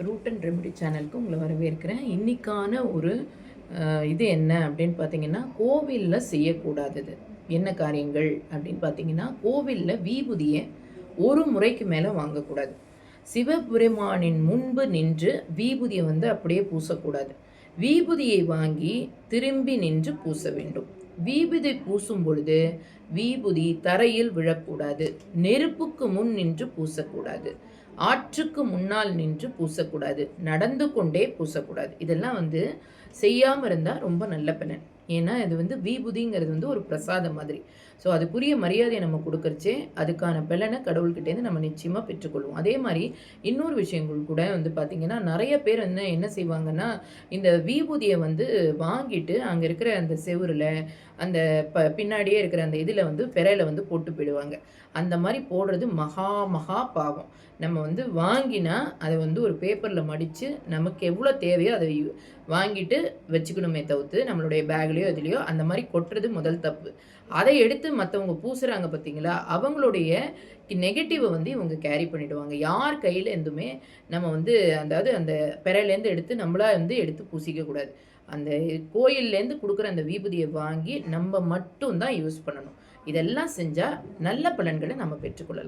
Root and remedy சேனலுக்கு உங்களை வரவேற்கிறேன். இன்னைக்கான ஒரு இது என்ன அப்படின்னு பார்த்தீங்கன்னா, கோவில்ல செய்யக்கூடாதது என்ன காரியங்கள் அப்படின்னு பார்த்தீங்கன்னா, கோவில்ல விபூதிய ஒரு முறைக்கு மேல வாங்கக்கூடாது. சிவபெருமானின் முன்பு நின்று விபூதிய அப்படியே பூசக்கூடாது. விபூதியை வாங்கி திரும்பி நின்று பூச வேண்டும். விபூதி பூசும் பொழுது விபூதி தரையில் விழக்கூடாது. நெருப்புக்கு முன் நின்று பூசக்கூடாது. ஆற்றுக்கு முன்னால் நின்று பூசக்கூடாது. நடந்து கொண்டே பூசக்கூடாது. இதெல்லாம் செய்யாமல் இருந்தால் ரொம்ப நல்ல பலன். ஏன்னா இது விபூதிங்கிறது ஒரு பிரசாதம் மாதிரி. ஸோ அதுக்குரிய மரியாதையை நம்ம கொடுக்கறச்சே அதுக்கான பலனை கடவுள்கிட்டேருந்து நம்ம நிச்சயமாக பெற்றுக்கொள்வோம். அதே மாதிரி இன்னொரு விஷயங்கள் கூட பார்த்திங்கன்னா, நிறைய பேர் என்ன செய்வாங்கன்னா, இந்த விபூதியை வாங்கிட்டு அங்கே இருக்கிற அந்த செவுரில் அந்த பின்னாடியே இருக்கிற அந்த இதில் பெறையில் போட்டு போயிடுவாங்க. அந்த மாதிரி போடுறது மகா மகா பாவம். நம்ம வாங்கினா அதை ஒரு பேப்பரில் மடித்து நமக்கு எவ்வளோ தேவையோ அதை வாங்கிட்டு வச்சுக்கணுமே தவிர்த்து நம்மளுடைய பேக்லேயோ இதுலேயோ அந்த மாதிரி கொட்டுறது முதல் தப்பு. அதை எடுத்து மற்றவங்க பூசுகிறாங்க பார்த்தீங்களா, அவங்களுடைய நெகட்டிவை இவங்க கேரி பண்ணிவிடுவாங்க. யார் கையில் இருந்துமே நம்ம அதாவது அந்த பெறையிலேருந்து எடுத்து நம்மளாக எடுத்து பூசிக்கக்கூடாது. அந்த கோயில்லேருந்து கொடுக்குற அந்த விபூதியை வாங்கி நம்ம மட்டும் தான் யூஸ் பண்ணணும். இதெல்லாம் செஞ்சால் நல்ல பலன்களை நம்ம பெற்றுக்கொள்ளலாம்.